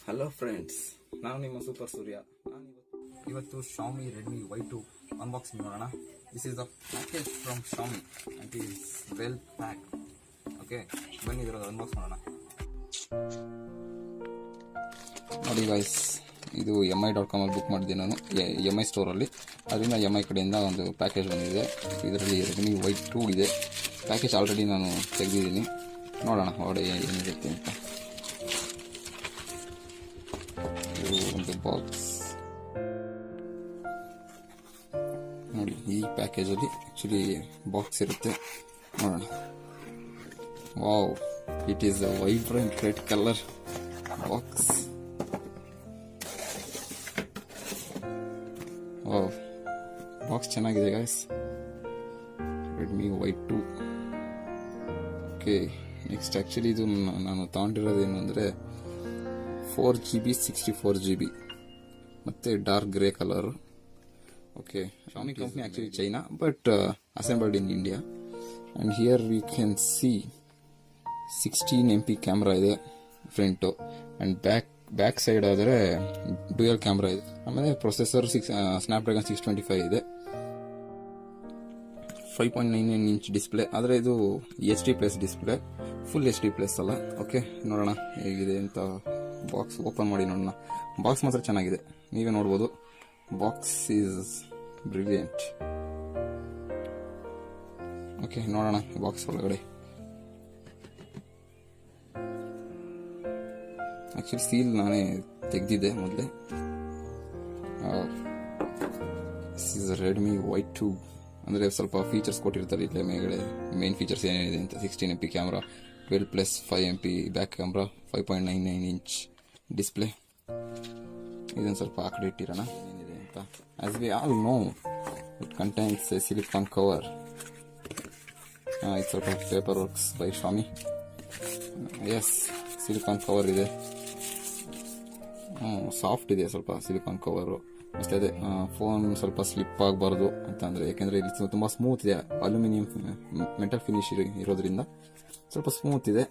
Hello friends, ನಾನು ನಿಮ್ಮ super ಸೂರ್ಯ. ಇವತ್ತು Xiaomi Redmi Y2 ಅನ್ಬಾಕ್ಸಿಂಗ್ ನೋಡೋಣ. This is the package from Xiaomi and it is well pack. Okay, ಬನ್ನಿ ಇದರ unbox ಮಾಡೋಣ. ನೋಡಿ ಗೈಸ್, ಇದು mi.com ಅಲ್ಲಿ ಬುಕ್ ಮಾಡಿದ್ದೆ ನಾನು, mi ಸ್ಟೋರಲ್ಲಿ. ಅದರಿಂದ mi ಕಡೆಯಿಂದ ಒಂದು ಪ್ಯಾಕೇಜ್ ಬಂದಿದೆ. ಇದರಲ್ಲಿ Redmi Y2 ಇದೆ. ಪ್ಯಾಕೇಜ್ ಆಲ್ರೆಡಿ ನಾನು ತೆಗೆದಿದ್ದೀನಿ. ನೋಡೋಣ ಹೊರಗಡೆ ಏನಿರುತ್ತೆ ಅಂತ. ಒಂದು ಬಾಕ್ಸ್ ನೋಡಿ, ಈ ಪ್ಯಾಕೇಜಲ್ಲಿ ಆಕ್ಚುಲಿ ಬಾಕ್ಸ್ ಇರುತ್ತೆ. ನೋಡೋಣ. Wow, it is a vibrant red colour box. Wow, box ಚೆನ್ನಾಗಿದೆ guys. Redmi Y2. Okay, next actually ಇದು ನಾನು ತಗೊಂಡಿರೋದೇನು ಅಂದರೆ 4GB 64GB ಮತ್ತೆ dark grey colour. Okay, Xiaomi company actually China, but assembled in India. And here we can see 16MP camera ಇದೆ front, and back side ಆದರೆ dual camera ಇದೆ. ಆಮೇಲೆ processor Snapdragon 625 ಇದೆ. 5.99 ಇಂಚ್ ಡಿಸ್ಪ್ಲೇ, ಆದರೆ ಇದು HD+ display, full HD+ ಅಲ್ಲ. Okay, ನೋಡೋಣ ಹೇಗಿದೆ ಅಂತ. ಬಾಕ್ಸ್ ಓಪನ್ ಮಾಡಿ ನೋಡೋಣ. ಬಾಕ್ಸ್ ಮಾತ್ರ ಚೆನ್ನಾಗಿದೆ, ನೀವೇ ನೋಡ್ಬೋದು. Box is brilliant. ಓಕೆ, ನೋಡೋಣ ಬಾಕ್ಸ್ ಒಳಗಡೆ. ಆಕ್ಚುಲಿ ಸೀಲ್ ನಾನೇ ತೆಗೆದಿದ್ದೆ ಮೊದಲೇ. This is Redmi Y2. ಅಂದರೆ ಸ್ವಲ್ಪ ಫೀಚರ್ಸ್ ಕೊಟ್ಟಿರ್ತಾರೆ ಇಲ್ಲೇ ಮೇಲ್ಗಡೆ, ಮೇನ್ ಫೀಚರ್ಸ್ ಏನೇನಿದೆ ಅಂತ. 16MP camera, 12+ 5MP back camera, 5.99 inch display. ಇದನ್ನು ಸ್ವಲ್ಪ ಆ ಕಡೆ ಇಟ್ಟಿರೋಣ ಏನಿದೆ ಅಂತ. As we all know, it contains a silicon cover. It's sort of paper works by Xiaomi. Yes, silicon cover ಇದೆ. ಸಾಫ್ಟ್ ಇದೆ ಸ್ವಲ್ಪ ಸಿಲಿಕಾನ್ ಕವರು. ಅಷ್ಟೇ, ಅದೇ ಫೋನ್ ಸ್ವಲ್ಪ ಸ್ಲಿಪ್ ಆಗಬಾರ್ದು ಅಂತಂದರೆ, ಯಾಕೆಂದರೆ ಇಲ್ಲಿ ತುಂಬ ಸ್ಮೂತ್ ಇದೆ. ಅಲ್ಯೂಮಿನಿಯಂ ಮೆಟಲ್ ಫಿನಿಶ್ ಇರೋದ್ರಿಂದ ಸ್ವಲ್ಪ ಸ್ಮೂತ್ ಇದೆ.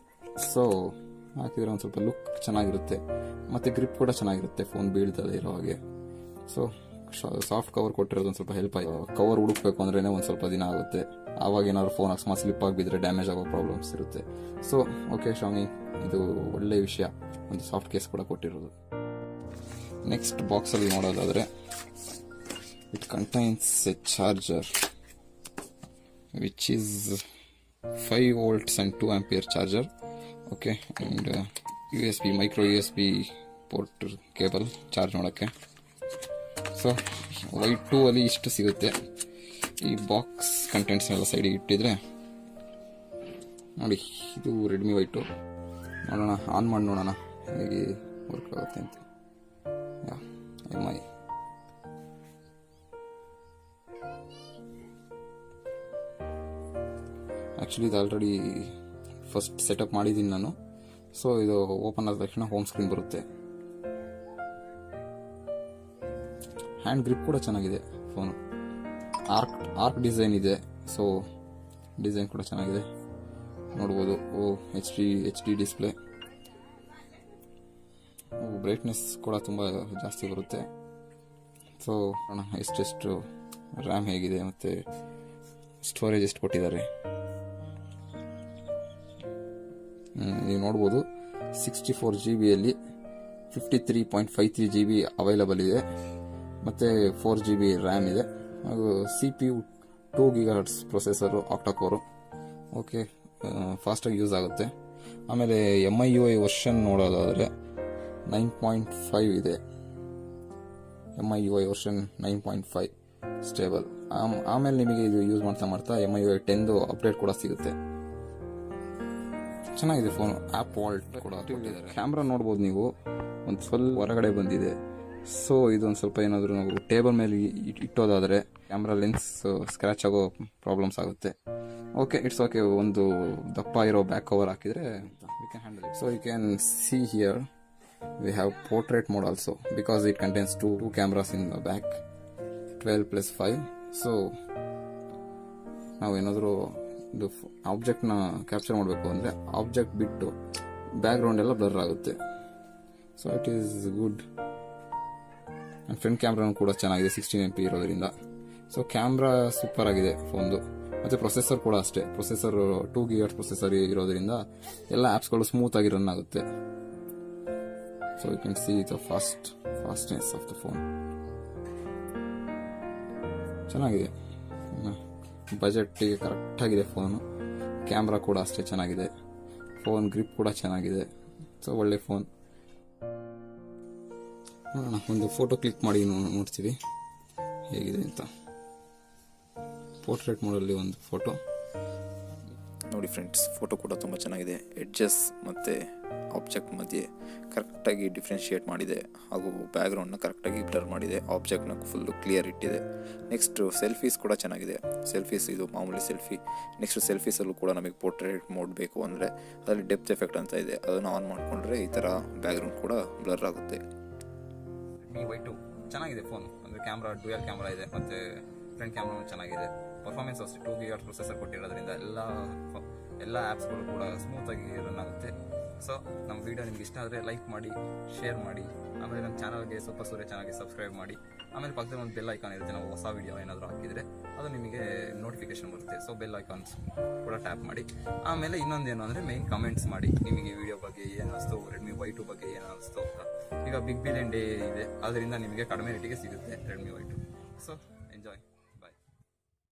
ಸೊ ಹಾಕಿದ್ರೆ ಒಂದು ಸ್ವಲ್ಪ ಲುಕ್ ಚೆನ್ನಾಗಿರುತ್ತೆ, ಮತ್ತು ಗ್ರಿಪ್ ಕೂಡ ಚೆನ್ನಾಗಿರುತ್ತೆ, ಫೋನ್ ಬೀಳ್ತದೆ ಇರೋ ಹಾಗೆ. ಸೊ ಸಾಫ್ಟ್ ಕವರ್ ಕೊಟ್ಟಿರೋದು ಒಂದು ಸ್ವಲ್ಪ ಹೆಲ್ಪ್ ಆಯಿತು. ಕವರ್ ಹುಡುಕ್ಬೇಕು ಅಂದ್ರೆ ಒಂದು ಸ್ವಲ್ಪ ದಿನ ಆಗುತ್ತೆ. ಆವಾಗ ಏನಾದ್ರು ಫೋನ್ ಅಕಸ್ಮಾತ್ ಸ್ಲಿಪ್ ಆಗಿಬಿದ್ರೆ ಡ್ಯಾಮೇಜ್ ಆಗೋ ಪ್ರಾಬ್ಲಮ್ಸ್ ಇರುತ್ತೆ. ಸೊ ಓಕೆ Xiaomi, ಇದು ಒಳ್ಳೆಯ ವಿಷಯ, ಒಂದು ಸಾಫ್ಟ್ ಕೇಸ್ ಕೂಡ ಕೊಟ್ಟಿರೋದು. ನೆಕ್ಸ್ಟ್ ಬಾಕ್ಸಲ್ಲಿ ನೋಡೋದಾದರೆ, it contains a charged which is 5 volts and 2A charger. Okay, and USB micro USB port cable charge ಮಾಡೋಕ್ಕೆ. ಸೊ Y2 ಅಲ್ಲಿ ಇಷ್ಟು ಸಿಗುತ್ತೆ. ಈ ಬಾಕ್ಸ್ ಕಂಟೆಂಟ್ಸ್ನೆಲ್ಲ ಸೈಡಿಗೆ ಇಟ್ಟಿದ್ರೆ ನೋಡಿ, ಇದು ರೆಡ್ಮಿ Y2. ನೋಡೋಣ, ಆನ್ ಮಾಡಿ ನೋಡೋಣ ಹೇಗೆ ವರ್ಕ್ ಆಗುತ್ತೆ ಅಂತ. MI ಆ್ಯಕ್ಚುಲಿ ಇದು ಆಲ್ರೆಡಿ ಫಸ್ಟ್ ಸೆಟಪ್ ಮಾಡಿದ್ದೀನಿ ನಾನು. ಸೊ ಇದು ಓಪನ್ ಆದ ತಕ್ಷಣ ಹೋಮ್ ಸ್ಕ್ರೀನ್ ಬರುತ್ತೆ. ಹ್ಯಾಂಡ್ ಗ್ರಿಪ್ ಕೂಡ ಚೆನ್ನಾಗಿದೆ ಫೋನು. ಆರ್ಕ್ ಡಿಸೈನ್ ಇದೆ, ಸೊ ಡಿಸೈನ್ ಕೂಡ ಚೆನ್ನಾಗಿದೆ, ನೋಡ್ಬೋದು. H D display. ಬ್ರೈಟ್ನೆಸ್ ಕೂಡ ತುಂಬ ಜಾಸ್ತಿ ಬರುತ್ತೆ. ಸೊ ಎಷ್ಟೆಷ್ಟು ರ್ಯಾಮ್ ಹೇಗಿದೆ ಮತ್ತು ಸ್ಟೋರೇಜ್ ಎಷ್ಟು ಕೊಟ್ಟಿದ್ದಾರೆ ನೀವು ನೋಡ್ಬೋದು. 64GBಯಲ್ಲಿ 53.53GB ಅವೈಲಬಲ್ ಇದೆ, ಮತ್ತು 4GB ರ್ಯಾಮ್ ಇದೆ, ಹಾಗೂ CPU 2 GHz ಪ್ರೊಸೆಸರು, ಆಕ್ಟಾಕೋರು. ಓಕೆ, ಫಾಸ್ಟಾಗಿ ಯೂಸ್ ಆಗುತ್ತೆ. ಆಮೇಲೆ MIUI ವರ್ಷನ್ ನೋಡೋದಾದರೆ 9.5 ಇದೆ. MIUI version 9.5 stable. ಆಮೇಲೆ ನಿಮಗೆ ಇದು ಯೂಸ್ ಮಾಡ್ತಾ MIUI 10 ಅಪ್ಡೇಟ್ ಕೂಡ ಸಿಗುತ್ತೆ. ಚೆನ್ನಾಗಿದೆ ಫೋನು. ಆ್ಯಪ್ ವಾಲ್ಟ್ ಕೂಡ ಕೊಟ್ಟಿದ್ದಾರೆ. ಕ್ಯಾಮ್ರಾ ನೋಡ್ಬೋದು ನೀವು, ಒಂದು ಸ್ವಲ್ಪ ಹೊರಗಡೆ ಬಂದಿದೆ. ಸೊ ಇದೊಂದು ಸ್ವಲ್ಪ ಏನಾದರೂ ನಾವು ಟೇಬಲ್ ಮೇಲೆ ಇಟ್ಟೋದಾದರೆ ಕ್ಯಾಮ್ರಾ ಲೆನ್ಸ್ ಸ್ಕ್ರ್ಯಾಚ್ ಆಗೋ ಪ್ರಾಬ್ಲಮ್ಸ್ ಆಗುತ್ತೆ. Okay, it's okay. ಒಂದು ದಪ್ಪ ಇರೋ ಬ್ಯಾಕ್ ಕವರ್ ಹಾಕಿದರೆ we can handle it. So you can see here we have portrait mode also, because it contains two cameras in the back, 12+5. So ನಾವು ಏನಾದರೂ ಇದು ಆಬ್ಜೆಕ್ಟ್ನ capture ಮಾಡಬೇಕು ಅಂದರೆ ಆಬ್ಜೆಕ್ಟ್ ಬಿಟ್ಟು ಬ್ಯಾಕ್ಗ್ರೌಂಡ್ ಎಲ್ಲ ಬ್ಲರ್ ಆಗುತ್ತೆ. So it is good. And front ಕ್ಯಾಮ್ರಾನು ಕೂಡ ಚೆನ್ನಾಗಿದೆ, 16MP ಇರೋದ್ರಿಂದ. ಸೊ ಕ್ಯಾಮ್ರಾ ಸೂಪರ್ ಆಗಿದೆ ಫೋನ್ದು. ಮತ್ತು ಪ್ರೊಸೆಸರ್ ಕೂಡ ಅಷ್ಟೇ, ಪ್ರೊಸೆಸರ್ 2 GHz ಪ್ರೊಸೆಸರ್ ಇರೋದ್ರಿಂದ ಎಲ್ಲ ಆ್ಯಪ್ಸ್ಗಳು ಸ್ಮೂತ್ ಆಗಿ ರನ್ ಆಗುತ್ತೆ. So you can see the fastness of the phone. ಚೆನ್ನಾಗಿದೆ, ಬಜೆಟ್ಟಿಗೆ ಕರೆಕ್ಟಾಗಿದೆ ಫೋನು. ಕ್ಯಾಮ್ರಾ ಕೂಡ ಅಷ್ಟೇ ಚೆನ್ನಾಗಿದೆ, ಫೋನ್ ಗ್ರಿಪ್ ಕೂಡ ಚೆನ್ನಾಗಿದೆ. ಸೊ ಒಳ್ಳೆ ಫೋನ್. ನೋಡೋಣ, ಒಂದು ಫೋಟೋ ಕ್ಲಿಕ್ ಮಾಡಿ ನೋಡ್ತೀವಿ ಹೇಗಿದೆ ಅಂತ. ಪೋರ್ಟ್ರೇಟ್ ಮೋಡಲ್ಲಿ ಒಂದು ಫೋಟೋ ನೋಡಿ ಫ್ರೆಂಡ್ಸ್, ಫೋಟೋ ಕೂಡ ತುಂಬ ಚೆನ್ನಾಗಿದೆ. ಎಡ್ಜಸ್ ಮತ್ತು ಆಬ್ಜೆಕ್ಟ್ ಮಧ್ಯೆ ಕರೆಕ್ಟಾಗಿ ಡಿಫ್ರೆನ್ಷಿಯೇಟ್ ಮಾಡಿದೆ, ಹಾಗೂ ಬ್ಯಾಕ್ಗ್ರೌಂಡ್ನ ಕರೆಕ್ಟಾಗಿ ಬ್ಲರ್ ಮಾಡಿದೆ, ಆಬ್ಜೆಕ್ಟ್ನ ಫುಲ್ಲು ಕ್ಲಿಯರ್ ಇಟ್ಟಿದೆ. ನೆಕ್ಸ್ಟು ಸೆಲ್ಫೀಸ್ ಕೂಡ ಚೆನ್ನಾಗಿದೆ. ಸೆಲ್ಫೀಸ್ ಇದು ಮಾಮೂಲಿ ಸೆಲ್ಫಿ. ನೆಕ್ಸ್ಟ್ ಸೆಲ್ಫೀಸಲ್ಲೂ ಕೂಡ ನಮಗೆ ಪೋರ್ಟ್ರೇಟ್ ಮೋಡ್ ಬೇಕು ಅಂದರೆ ಅದರಲ್ಲಿ ಡೆಪ್ತ್ ಎಫೆಕ್ಟ್ ಅಂತ ಇದೆ, ಅದನ್ನು ಆನ್ ಮಾಡಿಕೊಂಡ್ರೆ ಈ ಥರ ಬ್ಯಾಕ್ಗ್ರೌಂಡ್ ಕೂಡ ಬ್ಲರ್ ಆಗುತ್ತೆ. Redmi Y2 ಚೆನ್ನಾಗಿದೆ ಫೋನ್. ಅಂದರೆ ಕ್ಯಾಮ್ರಾ ಡ್ಯುಯಲ್ ಕ್ಯಾಮ್ರಾ ಇದೆ, ಮತ್ತು ಫ್ರಂಟ್ ಕ್ಯಾಮ್ರಾ ಚೆನ್ನಾಗಿದೆ. ಪರ್ಫಾರ್ಮೆನ್ಸ್ ಅಷ್ಟೇ, 2 GHz ಪ್ರೊಸೆಸರ್ ಕೊಟ್ಟಿರೋದ್ರಿಂದ ಎಲ್ಲ ಆ್ಯಪ್ಸ್ಗಳು ಕೂಡ ಸ್ಮೂತಾಗಿ ರನ್ ಆಗುತ್ತೆ. ಸೊ ನಮ್ಮ ವಿಡಿಯೋ ನಿಮ್ಗೆ ಇಷ್ಟ ಆದರೆ ಲೈಕ್ ಮಾಡಿ, ಶೇರ್ ಮಾಡಿ, ಆಮೇಲೆ ನಮ್ಮ ಚಾನಲ್ಗೆ ಸೂರ್ಯ ಚಾನಲ್ಗೆ ಸಬ್ಸ್ಕ್ರೈಬ್ ಮಾಡಿ. ಆಮೇಲೆ ಪಕ್ಕದಲ್ಲಿ ಒಂದು ಬೆಲ್ ಐಕಾನ್ ಇರುತ್ತೆ, ನಾವು ಹೊಸ ವಿಡಿಯೋ ಏನಾದರೂ ಹಾಕಿದರೆ ಅದು ನಿಮಗೆ ನೋಟಿಫಿಕೇಶನ್ ಬರುತ್ತೆ. ಸೊ ಬೆಲ್ ಐಕಾನ್ಸ್ ಕೂಡ ಟ್ಯಾಪ್ ಮಾಡಿ. ಆಮೇಲೆ ಇನ್ನೊಂದೇನು ಅಂದರೆ ಮೇನ್ ಕಮೆಂಟ್ಸ್ ಮಾಡಿ, ನಿಮಗೆ ಈ ವಿಡಿಯೋ ಬಗ್ಗೆ ಏನು ಅನಿಸ್ತು, Redmi Y2 ಬಗ್ಗೆ ಏನು ಅನಿಸ್ತು ಅಂತ. ಈಗ ಬಿಗ್ ಬಿಲಿಯನ್ ಡೇ ಇದೆ, ಅದರಿಂದ ನಿಮಗೆ ಕಡಿಮೆ ರೇಟಿಗೆ ಸಿಗುತ್ತೆ Redmi Y2. So enjoy.